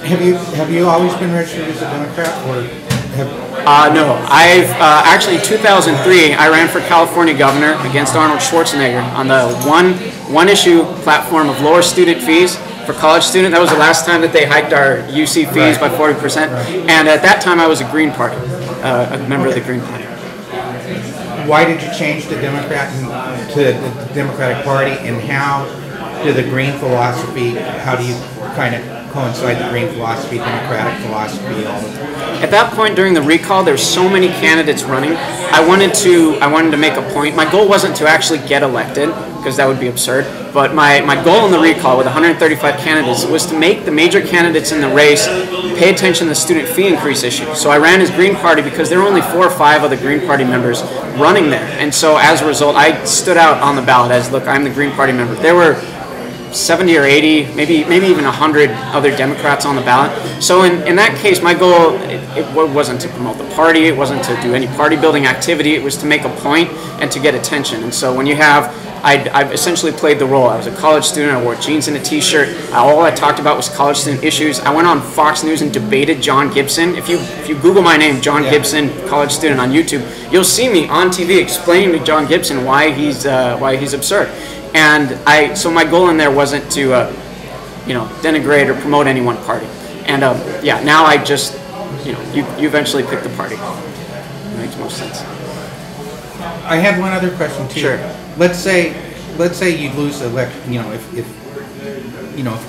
Have you always been registered as a Democrat, or have? No, I've actually in 2003 I ran for California governor against Arnold Schwarzenegger on the one issue platform of lower student fees for college students. That was the last time that they hiked our UC fees by 40%. And at that time I was a Green Party, a member of the Green Party. Why did you change the Democrat to the Democratic Party, and how do the Green philosophy? How do you kind of coincide the Green philosophy, Democratic philosophy, all of it? At that point during the recall, there were so many candidates running. I wanted to make a point. My goal wasn't to actually get elected, because that would be absurd. But my goal in the recall with 135 candidates was to make the major candidates in the race pay attention to the student fee increase issue. So I ran as Green Party because there were only 4 or 5 other Green Party members running there. And so as a result, I stood out on the ballot as, look, I'm the Green Party member. There were 70 or 80, maybe even 100 other Democrats on the ballot. So in that case, my goal, it wasn't to promote the party, it wasn't to do any party building activity, it was to make a point and to get attention. And so when you have, I've essentially played the role. I was a college student, I wore jeans and a t-shirt, all I talked about was college student issues. I went on Fox News and debated John Gibson. If you Google my name, John Gibson, college student on YouTube, you'll see me on TV explaining to John Gibson why he's absurd. And so my goal in there wasn't to, denigrate or promote any one party. And yeah, now I just, you eventually pick the party. It makes most sense. I had one other question too. Sure. Let's say you lose the election.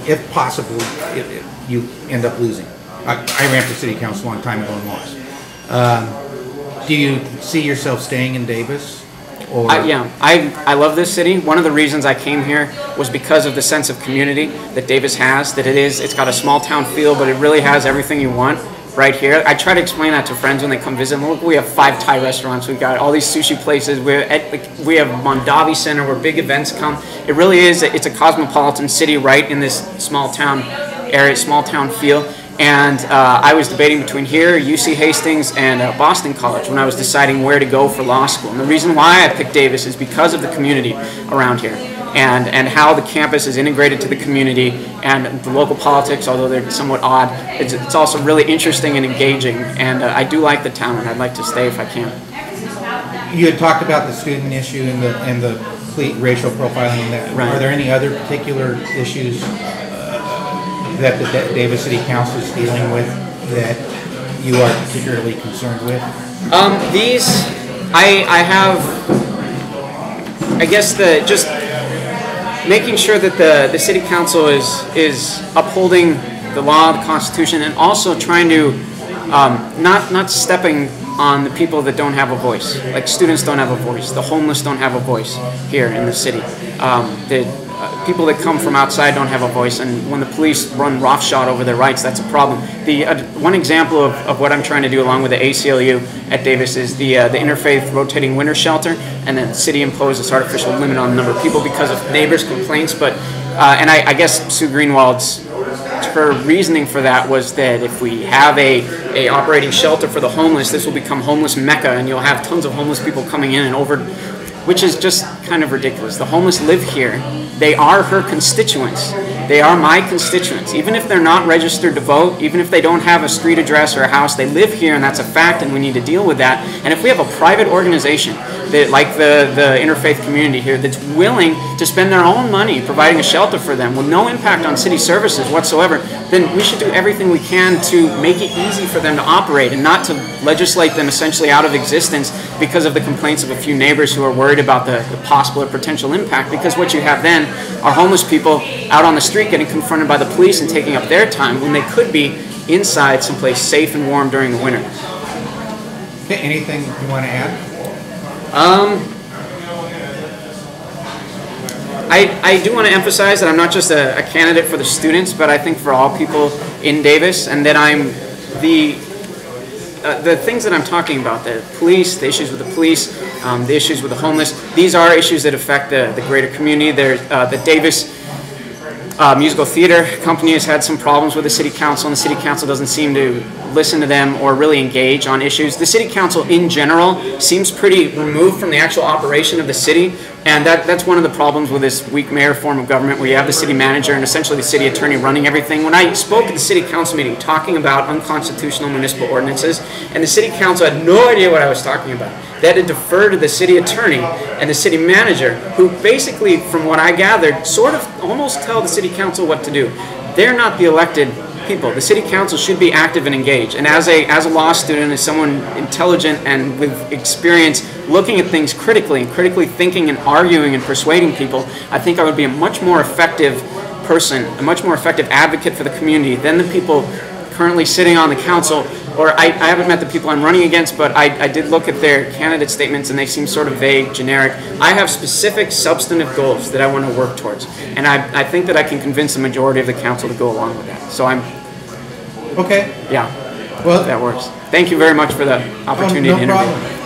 If possible, if you end up losing. I ran for city council a long time ago and lost. Do you see yourself staying in Davis? Yeah, I love this city. One of the reasons I came here was because of the sense of community that Davis has, it's got a small town feel, but it really has everything you want right here. I try to explain that to friends when they come visit. Look, we have 5 Thai restaurants, we've got all these sushi places, we have Mondavi Center where big events come. It really is, it's a cosmopolitan city right in this small town area, small town feel. And I was debating between here, UC Hastings, and Boston College when I was deciding where to go for law school. And the reason why I picked Davis is because of the community around here and how the campus is integrated to the community and the local politics, although they're somewhat odd. It's also really interesting and engaging. And I do like the town, and I'd like to stay if I can. You had talked about the student issue and the racial profiling. And that. Right. Are there any other particular issues that the Davis City Council is dealing with that you are particularly concerned with? I have, I guess just making sure that the City Council is upholding the law, the Constitution, and also trying to not stepping on the people that don't have a voice. Like students don't have a voice, the homeless don't have a voice here in the city. People that come from outside don't have a voice, and when the police run roughshod over their rights, that's a problem. One example of what I'm trying to do along with the ACLU at Davis is the interfaith rotating winter shelter, and the city imposed this artificial limit on the number of people because of neighbors' complaints. But and I guess Sue Greenwald's her reasoning for that was that if we have a operating shelter for the homeless, this will become homeless mecca, and you'll have tons of homeless people coming in and which is just kind of ridiculous. The homeless live here. They are her constituents. They are my constituents. Even if they're not registered to vote, even if they don't have a street address or a house, they live here, and that's a fact, and we need to deal with that. And if we have a private organization, that, like the interfaith community here, that's willing to spend their own money providing a shelter for them with no impact on city services whatsoever, then we should do everything we can to make it easy for them to operate and not to legislate them essentially out of existence because of the complaints of a few neighbors who are worried about the possible or potential impact. Because what you have then are homeless people out on the street getting confronted by the police and taking up their time when they could be inside someplace safe and warm during the winter. Okay, anything you want to add? I do want to emphasize that I'm not just a candidate for the students, but I think for all people in Davis, and that I'm the things that I'm talking about, the police, the issues with the police, the issues with the homeless, these are issues that affect the greater community. The Davis Musical Theater Company has had some problems with the City Council, and the City Council doesn't seem to listen to them or really engage on issues. The City Council in general seems pretty removed from the actual operation of the city, And that's one of the problems with this weak mayor form of government, where you have the city manager and essentially the city attorney running everything. When I spoke at the city council meeting talking about unconstitutional municipal ordinances, and the city council had no idea what I was talking about, they had to defer to the city attorney and the city manager, who basically, from what I gathered, sort of almost tell the city council what to do. They're not the elected people. The city council should be active and engaged. And as a law student, as someone intelligent and with experience looking at things critically and critically thinking and arguing and persuading people, I think I would be a much more effective person, a much more effective advocate for the community than the people currently sitting on the council. Or I haven't met the people I'm running against, but I did look at their candidate statements and they seem sort of vague, generic. I have specific substantive goals that I want to work towards. And I think that I can convince the majority of the council to go along with that. So I'm... Okay. Yeah. Well, that works. Thank you very much for the opportunity to interview. No problem.